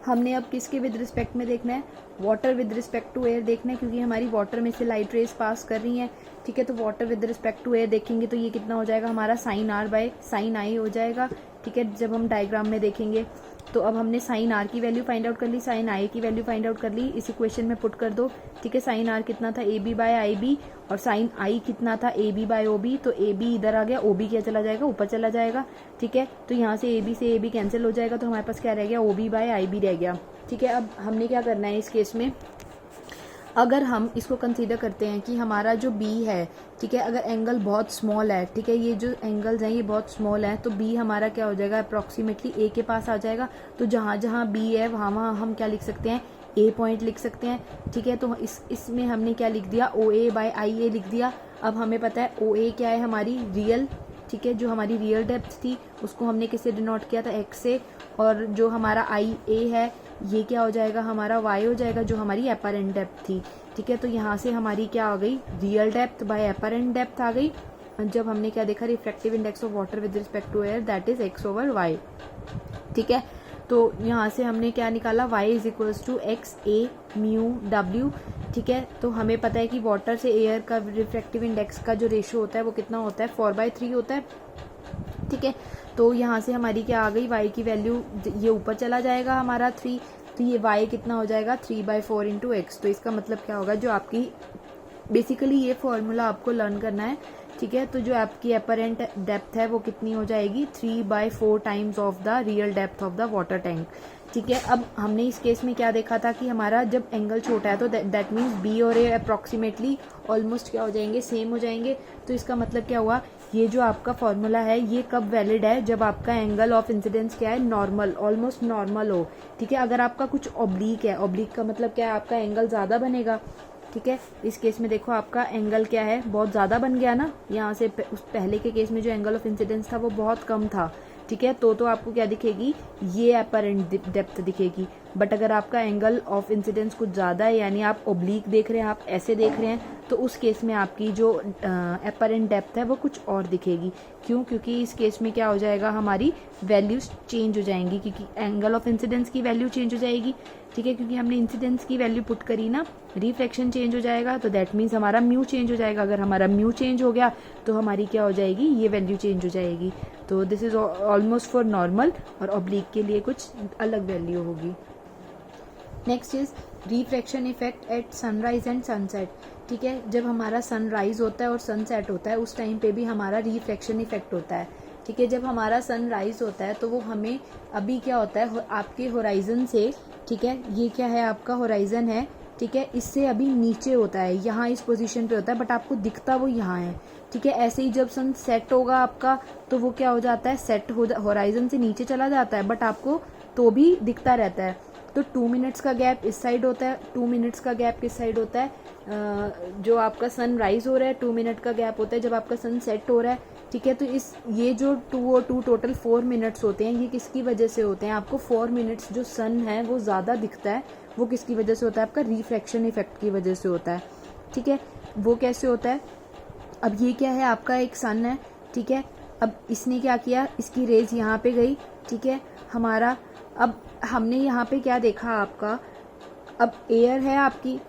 हमने अब किसके विद रिस्पेक्ट में देखना है, water with respect to air देखना है, क्योंकि हमारी वाटर में से लाइट रेज पास कर रही हैं, ठीक है। तो water with respect to air देखेंगे तो ये कितना हो जाएगा हमारा sine R by sine I हो जाएगा, ठीक है, जब हम डायग्राम में देखेंगे। तो अब हमने साइन आर की वैल्यू फाइंड आउट कर ली, साइन आई की वैल्यू फाइंड आउट कर ली, इस इक्वेशन में पुट कर दो, ठीक है। साइन आर कितना था A B by I B, और साइन आई कितना था A B by O B, तो ए बी इधर आ गया, ओ बी क्या चला जाएगा, ऊपर चला जाएगा, ठीक है। तो यहाँ से ए बी कैंसिल हो जाएगा, तो हमारे पास क्या रह गया, O B by I B रह गया, ठीक है। अब हमने क्या करना है इस केस में, अगर हम इसको कंसीडर करते हैं कि हमारा जो बी है, ठीक है, अगर एंगल बहुत स्मॉल है, ठीक है, ये जो एंगल्स हैं ये बहुत स्मॉल है, तो बी हमारा क्या हो जाएगा, अप्रॉक्सीमेटली ए के पास आ जाएगा। तो जहाँ जहाँ बी है वहाँ वहाँ हम क्या लिख सकते हैं, ए पॉइंट लिख सकते हैं, ठीक है। तो इसमें हमने क्या लिख दिया, ओ ए बाय आई ए लिख दिया। अब हमें पता है ओ ए क्या है, हमारी रियल, ठीक है, जो हमारी रियल डेप्थ थी उसको हमने किससे डिनोट किया था, एक्स से, और जो हमारा आई ए है ये क्या हो जाएगा, हमारा वाई हो जाएगा, जो हमारी एपरेंट डेप्थ थी, ठीक है। तो यहाँ से हमारी क्या आ गई, real depth by apparent depth आ गई। जब हमने क्या देखा, refractive index of water with respect to air that is x over y, ठीक है। तो यहाँ से हमने क्या निकाला, y is equals to x a mu डब्ल्यू, ठीक है। तो हमें पता है कि वाटर से एयर का रिफ्रैक्टिव इंडेक्स का जो रेशियो होता है वो कितना होता है, 4/3 होता है, ठीक है। तो यहाँ से हमारी क्या आ गई, y की वैल्यू, ये ऊपर चला जाएगा हमारा 3, तो ये y कितना हो जाएगा 3/4 इंटू एक्स। तो इसका मतलब क्या होगा, जो आपकी बेसिकली ये फॉर्मूला आपको लर्न करना है, ठीक है। तो जो आपकी एपरेंट डेप्थ है वो कितनी हो जाएगी, 3/4 times of the real depth of the water tank, ठीक है। अब हमने इस केस में क्या देखा था कि हमारा जब एंगल छोटा है तो दैट मीन्स बी और ए अप्रॉक्सीमेटली ऑलमोस्ट क्या हो जाएंगे, सेम हो जाएंगे। तो इसका मतलब क्या हुआ, ये जो आपका फॉर्मूला है ये कब वैलिड है, जब आपका एंगल ऑफ इंसिडेंस क्या है, नॉर्मल, ऑलमोस्ट नॉर्मल हो, ठीक है। अगर आपका कुछ ऑब्लिक है, ऑब्लिक का मतलब क्या है, आपका एंगल ज़्यादा बनेगा, ठीक है। इस केस में देखो आपका एंगल क्या है, बहुत ज़्यादा बन गया ना, यहाँ से उस पहले के केस में जो एंगल ऑफ इंसिडेंस था वो बहुत कम था, ठीक है। तो आपको क्या दिखेगी, ये एपरेंट डेप्थ दिखेगी। बट अगर आपका एंगल ऑफ इंसिडेंस कुछ ज़्यादा है, यानी आप ओब्लिक देख रहे हैं, आप ऐसे देख रहे हैं, तो उस केस में आपकी जो एपरेंट डेप्थ है वो कुछ और दिखेगी। क्यों, क्योंकि इस केस में क्या हो जाएगा, हमारी वैल्यूज चेंज हो जाएंगी, क्योंकि एंगल ऑफ इंसिडेंस की वैल्यू चेंज हो जाएगी, ठीक है। क्योंकि हमने इंसिडेंस की वैल्यू पुट करी ना, रिफ्लेक्शन चेंज हो जाएगा, तो दैट मीन्स हमारा म्यू चेंज हो जाएगा। अगर हमारा म्यू चेंज हो गया तो हमारी क्या हो जाएगी, ये वैल्यू चेंज हो जाएगी। तो this is almost for normal, और ऑब्लिक के लिए कुछ अलग वैल्यू होगी। Next is refraction effect at sunrise and sunset, ठीक है। जब हमारा सनराइज होता है और सनसेट होता है उस टाइम पे भी हमारा रिफ्रैक्शन इफेक्ट होता है, ठीक है। जब हमारा सनराइज होता है तो वो हमें, अभी क्या होता है, आपके होराइजन से, ठीक है, ये क्या है, आपका होराइजन है, ठीक है, इससे अभी नीचे होता है, यहाँ इस पोजीशन पे होता है, बट आपको दिखता वो यहाँ है, ठीक है। ऐसे ही जब सन सेट होगा आपका तो वो क्या हो जाता है, सेट हो होराइजन से नीचे चला जाता है, बट आपको तो भी दिखता रहता है। तो 2 मिनट्स का गैप इस साइड होता है, 2 मिनट्स का गैप किस साइड होता है, जो आपका सन राइज हो रहा है 2 मिनट का गैप होता है जब आपका सन सेट हो रहा है, ठीक है। तो ये जो 2 और 2 टोटल 4 मिनट्स होते हैं, ये किसकी वजह से होते हैं, आपको 4 मिनट्स जो सन है वो ज़्यादा दिखता है, वो किसकी वजह से होता है, आपका रिफ्लेक्शन इफेक्ट की वजह से होता है, ठीक है। वो कैसे होता है, अब ये क्या है, आपका एक सन है, ठीक है। अब इसने क्या किया, इसकी रेज यहाँ पे गई, ठीक है, हमारा, अब हमने यहाँ पे क्या देखा आपका, अब एयर है आपकी,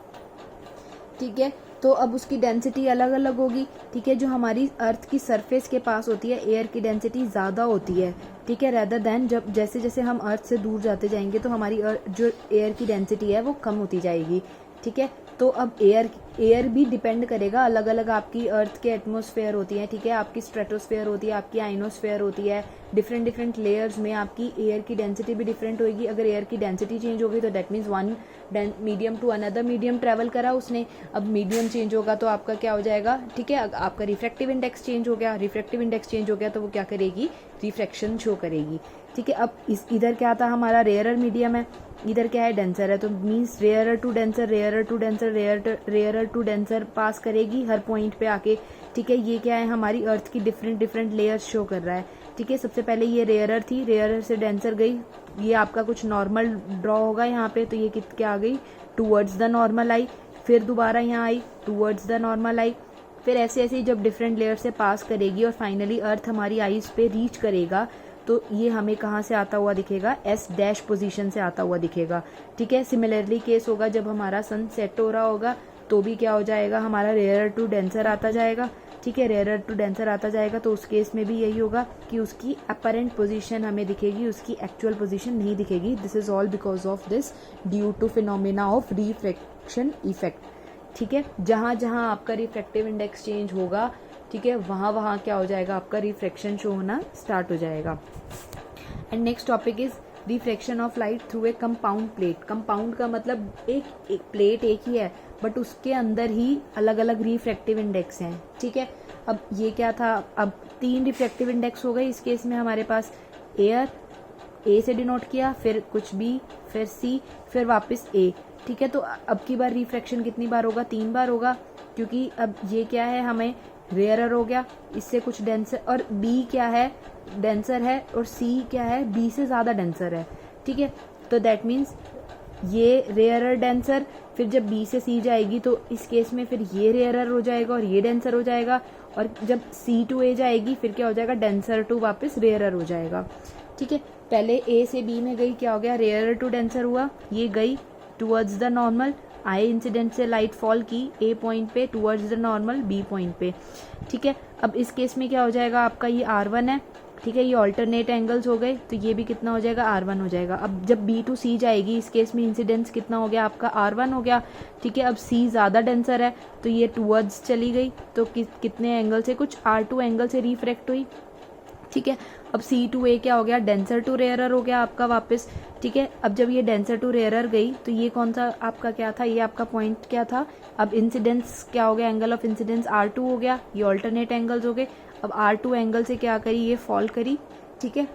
ठीक है। तो अब उसकी डेंसिटी अलग अलग होगी, ठीक है। जो हमारी अर्थ की सरफेस के पास होती है एयर की डेंसिटी ज़्यादा होती है, ठीक है, रेदर देन जब जैसे जैसे हम अर्थ से दूर जाते जाएंगे तो हमारी जो एयर की डेंसिटी है वो कम होती जाएगी, ठीक है। तो अब एयर भी डिपेंड करेगा, अलग अलग आपकी अर्थ के एटमॉस्फेयर होती है, ठीक है, आपकी स्ट्रेटोस्फेयर होती है, आपकी आइनोस्फेयर होती है, डिफरेंट लेयर्स में आपकी एयर की डेंसिटी भी डिफरेंट होगी। अगर एयर की डेंसिटी चेंज होगी तो that means one medium to another medium travel करा उसने, अब मीडियम चेंज होगा तो आपका क्या हो जाएगा, ठीक है, आपका रिफ्रैक्टिव इंडेक्स चेंज हो गया, रिफ्रैक्टिव इंडेक्स चेंज हो गया तो वो क्या करेगी, रिफ्रैक्शन शो करेगी, ठीक है। अब इधर क्या था, हमारा रेयरर मीडियम है, इधर क्या है, डेंसर है, तो means rarer to denser, rarer to denser, rarer to denser pass करेगी हर पॉइंट पे आके, ठीक है। ये क्या है, हमारी अर्थ की डिफरेंट लेयर्स शो कर रहा है, ठीक है। सबसे पहले ये रेयरर थी, रेयरर से डेंसर गई, ये आपका कुछ नॉर्मल ड्रॉ होगा यहाँ पे, तो ये क्या आ गई, टूवर्ड्स द नॉर्मल आई, फिर दोबारा यहाँ आई, टूवर्ड्स द नॉर्मल आई, फिर ऐसे ऐसे जब डिफरेंट लेयर से पास करेगी और फाइनली अर्थ हमारी आईज पे रीच करेगा तो ये हमें कहाँ से आता हुआ दिखेगा, एस डैश पोजीशन से आता हुआ दिखेगा। ठीक है, सिमिलरली केस होगा जब हमारा सन सेट हो रहा होगा तो भी क्या हो जाएगा, हमारा रेयर टू डेंसर आता जाएगा। ठीक है, रेयर टू डेंसर आता जाएगा तो उस केस में भी यही होगा कि उसकी अपरेंट पोजीशन हमें दिखेगी, उसकी एक्चुअल पोजीशन नहीं दिखेगी। This is all because of this due to phenomena of refraction effect. ठीक है, जहाँ जहाँ आपका रिफ्रैक्टिव इंडेक्स चेंज होगा, ठीक है, वहाँ वहाँ क्या हो जाएगा, आपका रिफ्रैक्शन शो होना स्टार्ट हो जाएगा। And next topic is refraction of light through a compound plate. Compound का मतलब एक प्लेट एक ही है बट उसके अंदर ही अलग अलग रिफ्रैक्टिव इंडेक्स हैं। ठीक है, अब ये क्या था, अब 3 रिफ्रैक्टिव इंडेक्स हो गए इस केस में हमारे पास। एयर ए से डिनोट किया, फिर कुछ बी, फिर सी, फिर वापस ए। ठीक है, तो अब की बार रिफ्रैक्शन कितनी बार होगा, 3 बार होगा, क्योंकि अब ये क्या है, हमें रेयरर हो गया, इससे कुछ डेंसर, और बी क्या है, डेंसर है, और सी क्या है, बी से ज़्यादा डेंसर है। ठीक है, तो दैट मीन्स ये रेयरर डेंसर, फिर जब बी से सी जाएगी तो इस केस में फिर ये रेयरर हो जाएगा और ये डेंसर हो जाएगा, और जब सी टू ए जाएगी फिर क्या हो जाएगा, डेंसर टू वापस रेयरर हो जाएगा। ठीक है, पहले ए से बी में गई, क्या हो गया, रेयरर टू डेंसर हुआ, ये गई towards the normal, I incident से लाइट फॉल की ए पॉइंट पे towards the normal B point पे। ठीक है, अब इस केस में क्या हो जाएगा, आपका ये R1 है। ठीक है, ये ऑल्टरनेट एंगल्स हो गए तो ये भी कितना हो जाएगा, R1 हो जाएगा। अब जब B टू C जाएगी इस केस में इंसिडेंस कितना हो गया, आपका R1 हो गया। ठीक है, अब C ज़्यादा डेंसर है तो ये टूवर्ड्स चली गई, तो कितने एंगल से, कुछ R2 एंगल से रिफ्रैक्ट हुई। ठीक है, अब सी टू ए क्या हो गया, डेंसर टू रेयरर हो गया आपका वापस। ठीक है, अब जब ये डेंसर टू रेयरर गई तो ये कौन सा आपका क्या था, ये आपका पॉइंट क्या था, अब इंसिडेंस क्या हो गया, एंगल ऑफ इंसिडेंस R2 हो गया, ये ऑल्टरनेट एंगल्स हो गए। अब R2 एंगल से क्या करी, ये फॉल करी। ठीक है,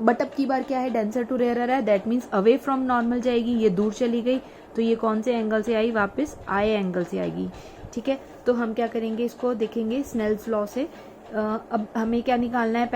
बट अब की बार क्या है, डेंसर टू रेयरर है, that means away from normal जाएगी, ये दूर चली गई, तो ये कौन से एंगल से आई, वापस आई एंगल से आएगी। ठीक है, तो हम क्या करेंगे, इसको देखेंगे स्नेल्स लॉ से। अब हमें क्या निकालना है,